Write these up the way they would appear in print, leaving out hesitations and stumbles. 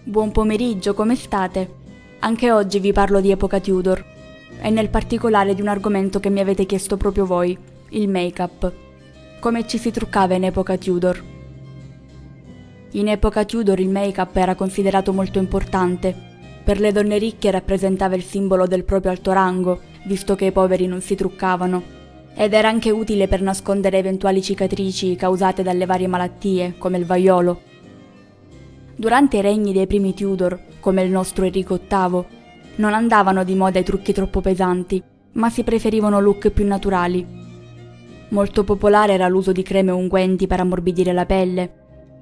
Buon pomeriggio, come state? Anche oggi vi parlo di epoca Tudor, e nel particolare di un argomento che mi avete chiesto proprio voi, il make-up. Come ci si truccava in epoca Tudor? In epoca Tudor il make-up era considerato molto importante. Per le donne ricche rappresentava il simbolo del proprio alto rango, visto che i poveri non si truccavano, ed era anche utile per nascondere eventuali cicatrici causate dalle varie malattie, come il vaiolo. Durante i regni dei primi Tudor, come il nostro Enrico VIII, non andavano di moda i trucchi troppo pesanti, ma si preferivano look più naturali. Molto popolare era l'uso di creme e unguenti per ammorbidire la pelle,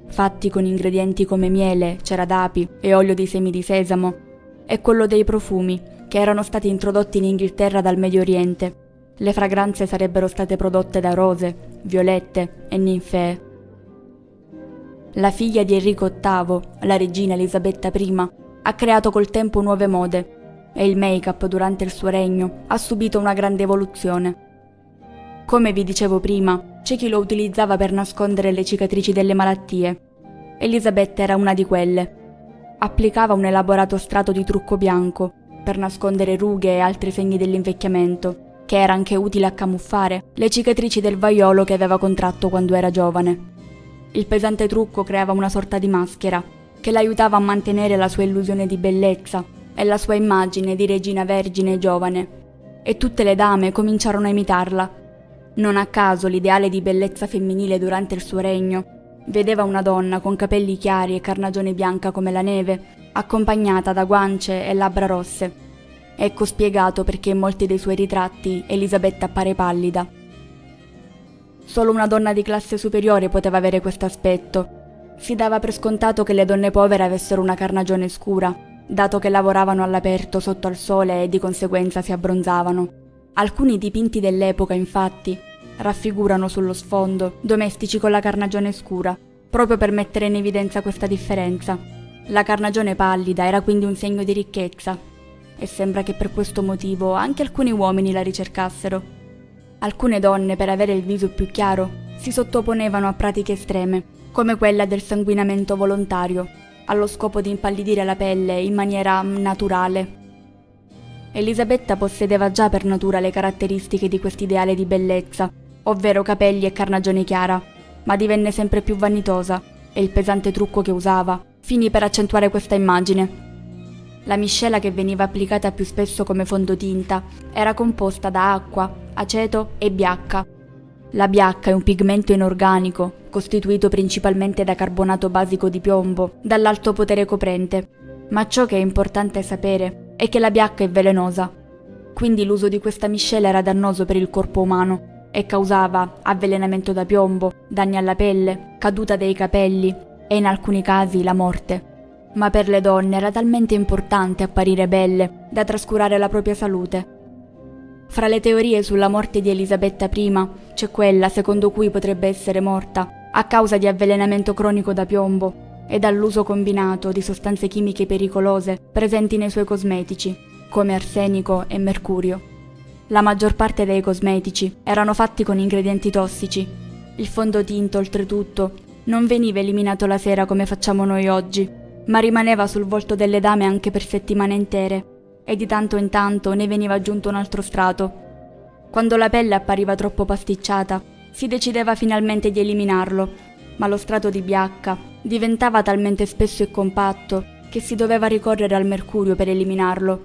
fatti con ingredienti come miele, cera d'api e olio di semi di sesamo, e quello dei profumi, che erano stati introdotti in Inghilterra dal Medio Oriente. Le fragranze sarebbero state prodotte da rose, violette e ninfee. La figlia di Enrico VIII, la regina Elisabetta I, ha creato col tempo nuove mode e il make-up durante il suo regno ha subito una grande evoluzione. Come vi dicevo prima, c'è chi lo utilizzava per nascondere le cicatrici delle malattie. Elisabetta era una di quelle. Applicava un elaborato strato di trucco bianco per nascondere rughe e altri segni dell'invecchiamento, che era anche utile a camuffare le cicatrici del vaiolo che aveva contratto quando era giovane. Il pesante trucco creava una sorta di maschera che l'aiutava a mantenere la sua illusione di bellezza e la sua immagine di regina vergine e giovane, e tutte le dame cominciarono a imitarla. Non a caso l'ideale di bellezza femminile durante il suo regno vedeva una donna con capelli chiari e carnagione bianca come la neve, accompagnata da guance e labbra rosse. Ecco spiegato perché in molti dei suoi ritratti Elisabetta appare pallida. Solo una donna di classe superiore poteva avere questo aspetto. Si dava per scontato che le donne povere avessero una carnagione scura, dato che lavoravano all'aperto sotto al sole e di conseguenza si abbronzavano. Alcuni dipinti dell'epoca, infatti, raffigurano sullo sfondo domestici con la carnagione scura, proprio per mettere in evidenza questa differenza. La carnagione pallida era quindi un segno di ricchezza, e sembra che per questo motivo anche alcuni uomini la ricercassero. Alcune donne, per avere il viso più chiaro, si sottoponevano a pratiche estreme, come quella del sanguinamento volontario, allo scopo di impallidire la pelle in maniera naturale. Elisabetta possedeva già per natura le caratteristiche di quest'ideale di bellezza, ovvero capelli e carnagione chiara, ma divenne sempre più vanitosa e il pesante trucco che usava finì per accentuare questa immagine. La miscela che veniva applicata più spesso come fondotinta era composta da acqua, aceto e biacca. La biacca è un pigmento inorganico, costituito principalmente da carbonato basico di piombo, dall'alto potere coprente. Ma ciò che è importante sapere è che la biacca è velenosa. Quindi l'uso di questa miscela era dannoso per il corpo umano e causava avvelenamento da piombo, danni alla pelle, caduta dei capelli e in alcuni casi la morte. Ma per le donne era talmente importante apparire belle da trascurare la propria salute. Fra le teorie sulla morte di Elisabetta I c'è quella secondo cui potrebbe essere morta a causa di avvelenamento cronico da piombo e dall'uso combinato di sostanze chimiche pericolose presenti nei suoi cosmetici, come arsenico e mercurio. La maggior parte dei cosmetici erano fatti con ingredienti tossici. Il fondotinta, oltretutto, non veniva eliminato la sera come facciamo noi oggi, ma rimaneva sul volto delle dame anche per settimane intere, e di tanto in tanto ne veniva aggiunto un altro strato. Quando la pelle appariva troppo pasticciata, si decideva finalmente di eliminarlo, ma lo strato di biacca diventava talmente spesso e compatto che si doveva ricorrere al mercurio per eliminarlo.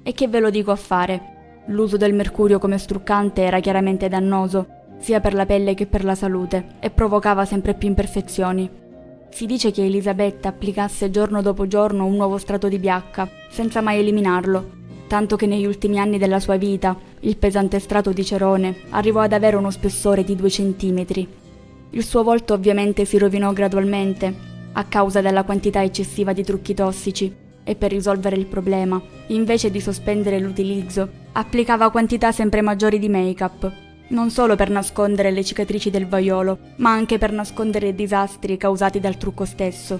E che ve lo dico a fare? L'uso del mercurio come struccante era chiaramente dannoso, sia per la pelle che per la salute, e provocava sempre più imperfezioni. Si dice che Elisabetta applicasse giorno dopo giorno un nuovo strato di biacca, senza mai eliminarlo, tanto che negli ultimi anni della sua vita il pesante strato di cerone arrivò ad avere uno spessore di 2 centimetri. Il suo volto ovviamente si rovinò gradualmente, a causa della quantità eccessiva di trucchi tossici, e per risolvere il problema, invece di sospendere l'utilizzo, applicava quantità sempre maggiori di make-up, non solo per nascondere le cicatrici del vaiolo, ma anche per nascondere i disastri causati dal trucco stesso.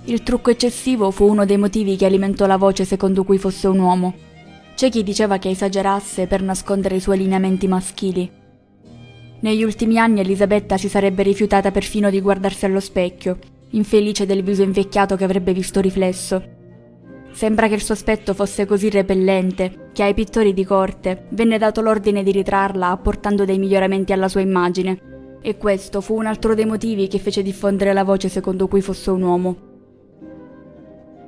Il trucco eccessivo fu uno dei motivi che alimentò la voce secondo cui fosse un uomo. C'è chi diceva che esagerasse per nascondere i suoi lineamenti maschili. Negli ultimi anni Elisabetta si sarebbe rifiutata perfino di guardarsi allo specchio, infelice del viso invecchiato che avrebbe visto riflesso. Sembra che il suo aspetto fosse così repellente che ai pittori di corte venne dato l'ordine di ritrarla apportando dei miglioramenti alla sua immagine, e questo fu un altro dei motivi che fece diffondere la voce secondo cui fosse un uomo.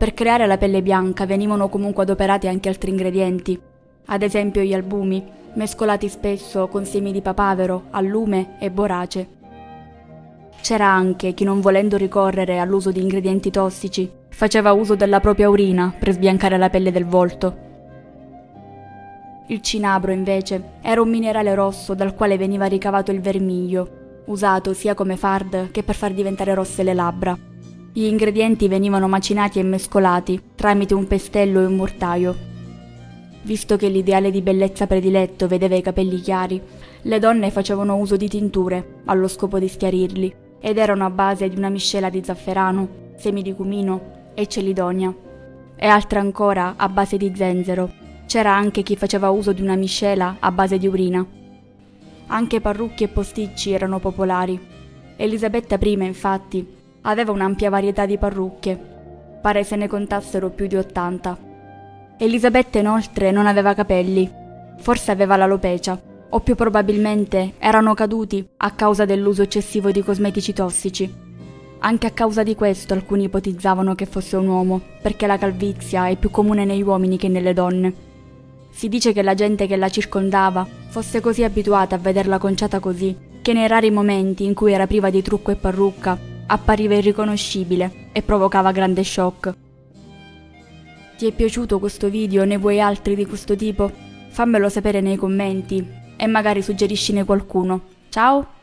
Per creare la pelle bianca venivano comunque adoperati anche altri ingredienti, ad esempio gli albumi, mescolati spesso con semi di papavero, allume e borace. C'era anche chi, non volendo ricorrere all'uso di ingredienti tossici, faceva uso della propria urina per sbiancare la pelle del volto. Il cinabro, invece, era un minerale rosso dal quale veniva ricavato il vermiglio, usato sia come fard che per far diventare rosse le labbra. Gli ingredienti venivano macinati e mescolati tramite un pestello e un mortaio. Visto che l'ideale di bellezza prediletto vedeva i capelli chiari, le donne facevano uso di tinture allo scopo di schiarirli, ed erano a base di una miscela di zafferano, semi di cumino e celidonia, e altre ancora a base di zenzero. C'era anche chi faceva uso di una miscela a base di urina. Anche parrucchi e posticci erano popolari. Elisabetta I, infatti, aveva un'ampia varietà di parrucche. Pare se ne contassero più di 80. Elisabetta inoltre non aveva capelli, forse aveva l'alopecia, o più probabilmente erano caduti a causa dell'uso eccessivo di cosmetici tossici. Anche a causa di questo alcuni ipotizzavano che fosse un uomo, perché la calvizia è più comune negli uomini che nelle donne. Si dice che la gente che la circondava fosse così abituata a vederla conciata così, che nei rari momenti in cui era priva di trucco e parrucca appariva irriconoscibile e provocava grande shock. Ti è piaciuto questo video? Ne vuoi altri di questo tipo? Fammelo sapere nei commenti e magari suggeriscine qualcuno. Ciao!